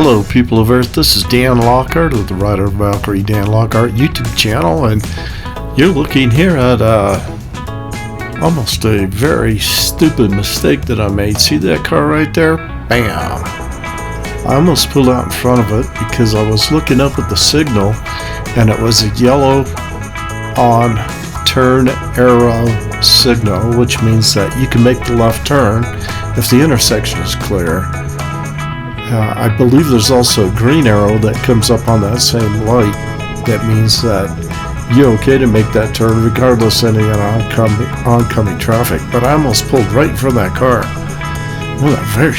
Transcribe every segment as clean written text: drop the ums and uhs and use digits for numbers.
Hello, people of Earth. This is Dan Lockhart of the Honda Valkyrie Dan Lockhart YouTube channel, and you're looking here at almost a very stupid mistake that I made. See that car right there? Bam! I almost pulled out in front of it because I was looking up at the signal, and it was a yellow on turn arrow signal, which means that you can make the left turn if the intersection is clear. I believe there's also a green arrow that comes up on that same light. That means that you're okay to make that turn regardless of any oncoming traffic. But I almost pulled right in front of that car. One of the very,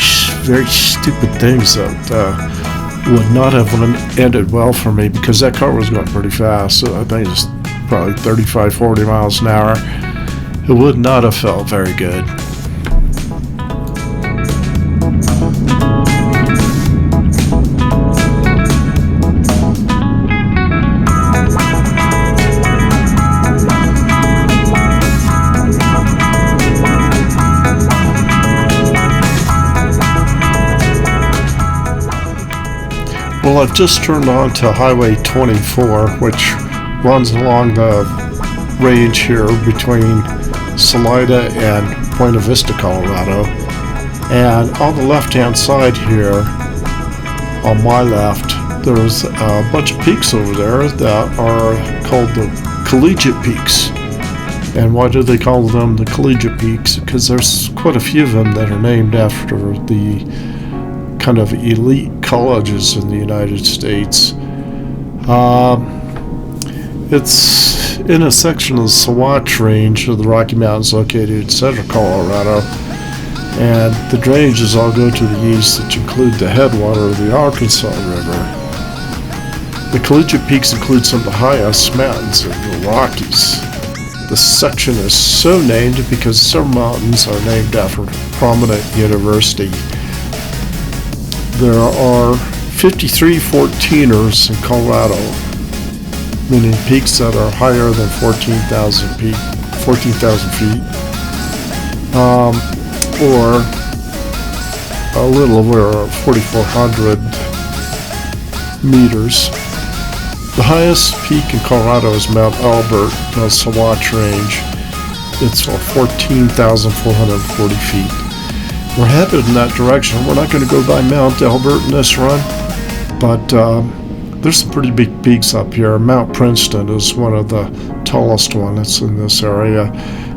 very stupid things that would not have ended well for me, because that car was going pretty fast. So I think it's probably 35, 40 miles an hour. It would not have felt very good. Well, I've just turned on to Highway 24, which runs along the range here between Salida and Buena Vista, Colorado. And on the left-hand side here, on my left, there's a bunch of peaks over there that are called the Collegiate Peaks. And why do they call them the Collegiate Peaks? Because there's quite a few of them that are named after the kind of elite colleges in the United States. It's in a section of the Swatch Range of the Rocky Mountains located in central Colorado, and the drainages all go to the east, which include the headwater of the Arkansas River. The Collegiate Peaks include some of the highest mountains in the Rockies. The section is so named because several mountains are named after a prominent university. There are 53 14ers in Colorado, meaning peaks that are higher than 14,000 feet, or a little over 4,400 meters. The highest peak in Colorado is Mount Albert, the Swatch Range. It's 14,440 feet. We're headed in that direction. We're not going to go by Mount Albert in this run, but there's some pretty big peaks up here. Mount Princeton is one of the tallest ones in this area.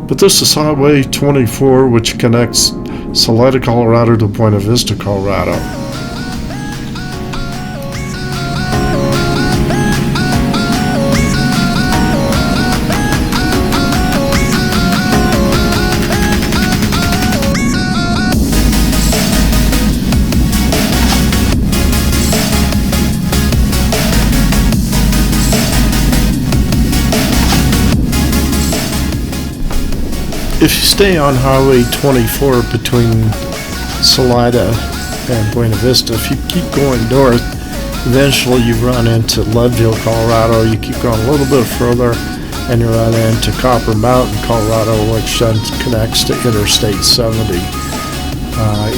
But this is Highway 24, which connects Salida, Colorado to Buena Vista, Colorado. If you stay on Highway 24 between Salida and Buena Vista, if you keep going north, eventually you run into Leadville, Colorado. You keep going a little bit further and you run into Copper Mountain, Colorado, which then connects to Interstate 70.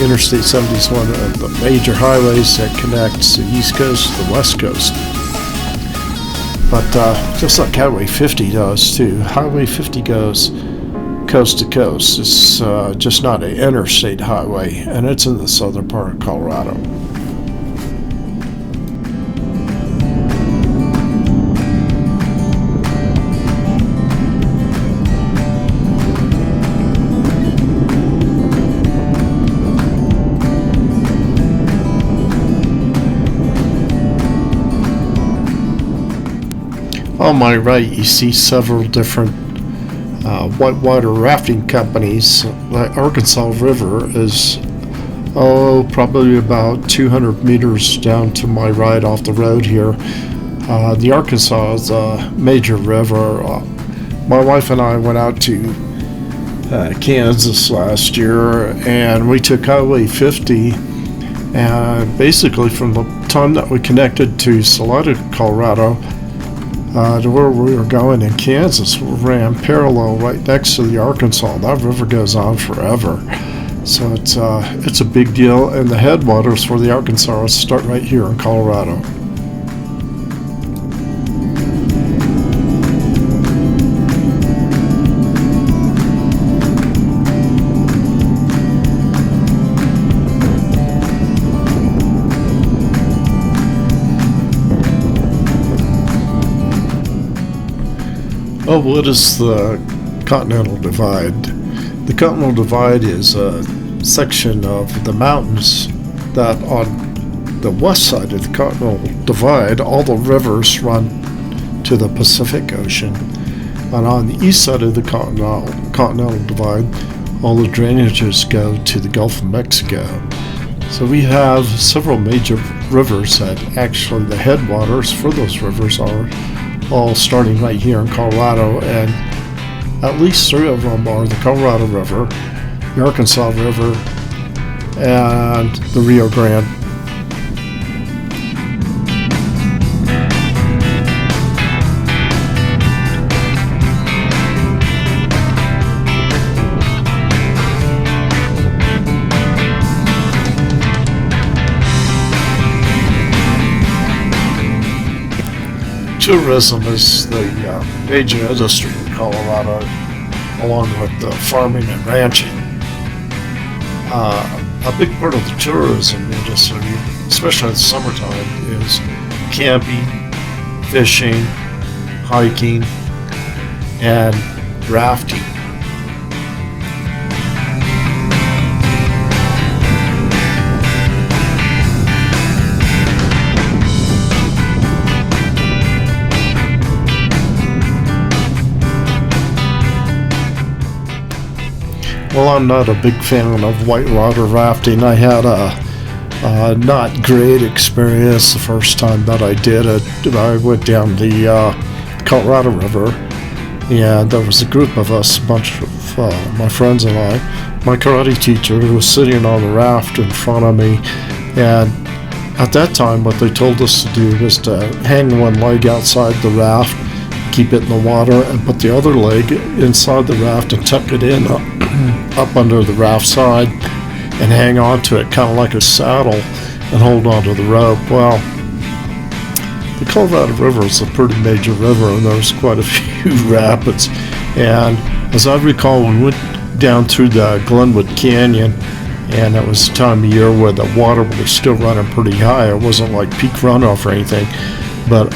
Interstate 70 is one of the major highways that connects the East Coast to the West Coast. But just like Highway 50 does too, Highway 50 goes coast to coast. It's just not an interstate highway, and it's in the southern part of Colorado. On my right, you see several different whitewater rafting companies. The Arkansas River is probably about 200 meters down to my right off the road here. The Arkansas is a major river. My wife and I went out to Kansas last year, and we took Highway 50, and basically from the time that we connected to Salida, Colorado, to where we were going in Kansas, we ran parallel right next to the Arkansas. That river goes on forever. So it's a big deal, and the headwaters for the Arkansas start right here in Colorado. Oh, what is the Continental Divide? The Continental Divide is a section of the mountains that on the west side of the Continental Divide, all the rivers run to the Pacific Ocean. And on the east side of the Continental Divide, all the drainages go to the Gulf of Mexico. So we have several major rivers that actually the headwaters for those rivers are all starting right here in Colorado, and at least three of them are the Colorado River, the Arkansas River, and the Rio Grande. Tourism is the major industry in Colorado, along with farming and ranching. A big part of the tourism industry, especially in the summertime, is camping, fishing, hiking, and rafting. Well, I'm not a big fan of whitewater rafting. I had a not great experience the first time that I did it. I went down the Colorado River, and there was a group of us, a bunch of my friends and I. My karate teacher was sitting on the raft in front of me, and at that time what they told us to do was to hang one leg outside the raft, keep it in the water, and put the other leg inside the raft and tuck it in up under the raft side and hang on to it kind of like a saddle and hold on to the rope. Well, the Colorado River is a pretty major river, and there's quite a few rapids, and as I recall, we went down through the Glenwood Canyon, and it was the time of year where the water was still running pretty high. It wasn't like peak runoff or anything, but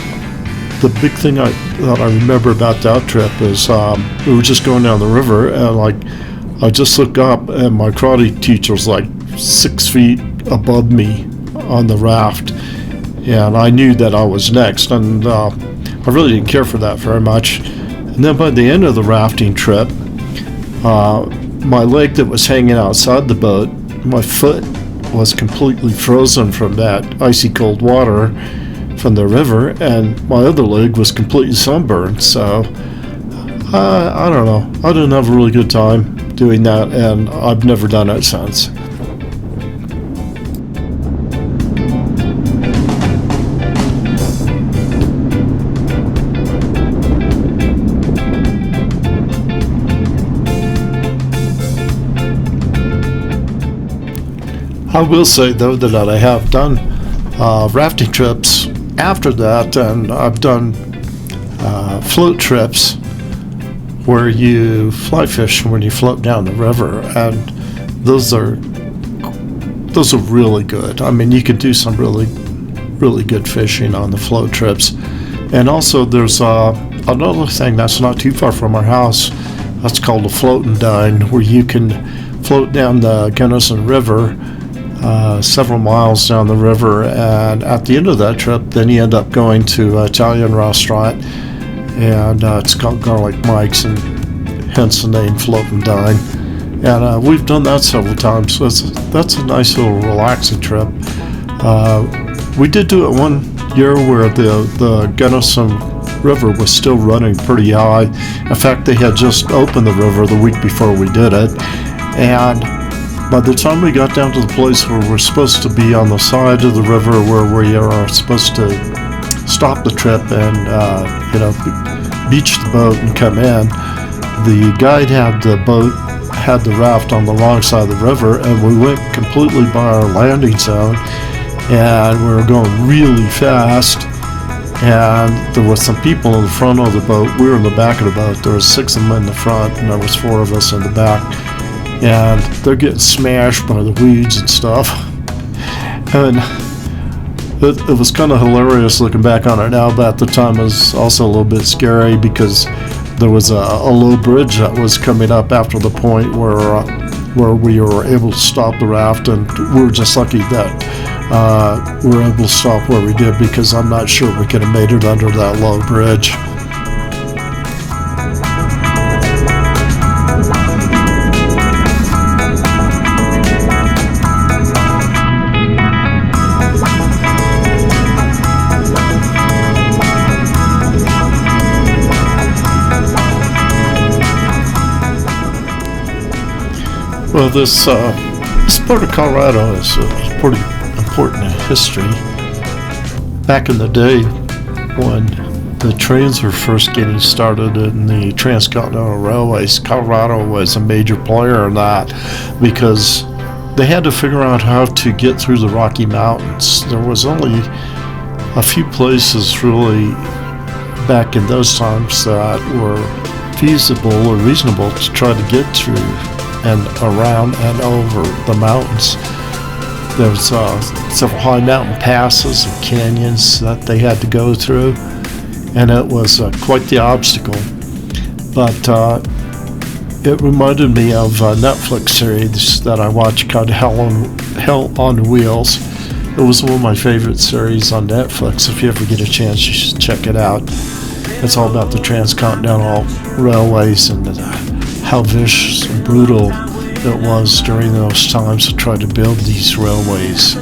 the big thing that I remember about that trip is we were just going down the river, and I just looked up, and my karate teacher was 6 feet above me on the raft, and I knew that I was next, and I really didn't care for that very much. And then by the end of the rafting trip, my leg that was hanging outside the boat, my foot was completely frozen from that icy cold water from the river, and my other leg was completely sunburned. So I don't know, I didn't have a really good time doing that, and I've never done it since. I will say though that I have done rafting trips after that, and I've done float trips where you fly fish when you float down the river, and those are really good. I mean, you can do some really good fishing on the float trips. And also there's another thing that's not too far from our house that's called a float and dine, where you can float down the Gunnison River several miles down the river, and at the end of that trip then you end up going to an Italian restaurant, and it's called Garlic Mike's, and hence the name Float and Dine. And we've done that several times, so that's a nice little relaxing trip. We did do it one year where the Gunnison River was still running pretty high. In fact, they had just opened the river the week before we did it, and by the time we got down to the place where we're supposed to be on the side of the river where we are supposed to stop the trip and beach the boat and come in, the guide had the boat had the raft on the wrong side of the river, and we went completely by our landing zone, and we were going really fast, and there was some people in the front of the boat. We were in the back of the boat. There was 6 of them in the front, and there was 4 of us in the back, and they're getting smashed by the weeds and stuff. And it was kind of hilarious looking back on it now, but at the time it was also a little bit scary because there was a low bridge that was coming up after the point where we were able to stop the raft, and we were just lucky that we were able to stop where we did, because I'm not sure we could have made it under that low bridge. Well, this part of Colorado is pretty important in history. Back in the day, when the trains were first getting started in the transcontinental railways, Colorado was a major player in that, because they had to figure out how to get through the Rocky Mountains. There was only a few places really back in those times that were feasible or reasonable to try to get through and around and over the mountains. There was several high mountain passes and canyons that they had to go through, and it was quite the obstacle. But it reminded me of a Netflix series that I watched called Hell on Wheels. It was one of my favorite series on Netflix. If you ever get a chance, you should check it out. It's all about the transcontinental railways and how vicious and brutal it was during those times to try to build these railways.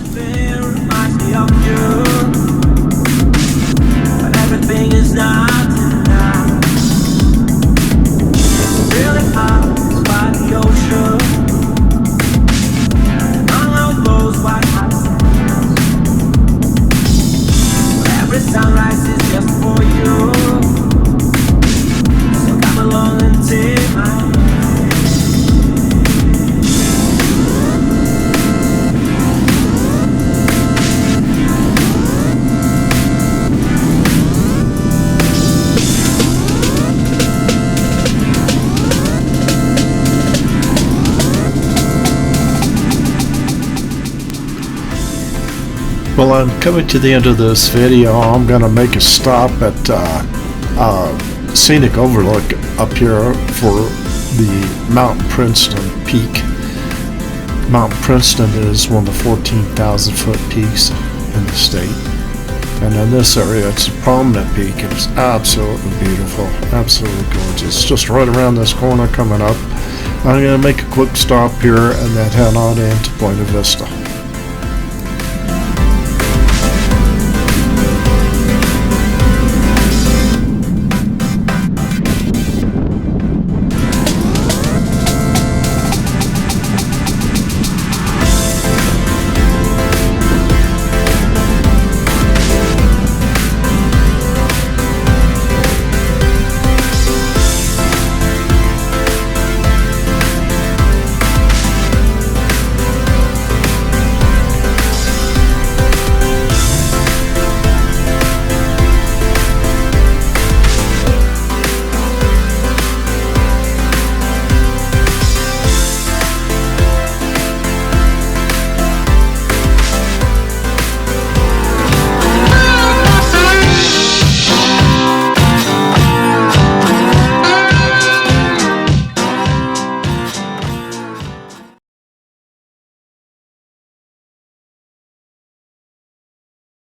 Well, I'm coming to the end of this video. I'm going to make a stop at scenic overlook up here for the Mount Princeton peak. Mount Princeton is one of the 14,000 foot peaks in the state. And in this area, it's a prominent peak. It's absolutely beautiful, absolutely gorgeous. Just right around this corner coming up. I'm going to make a quick stop here and then head on into Buena Vista.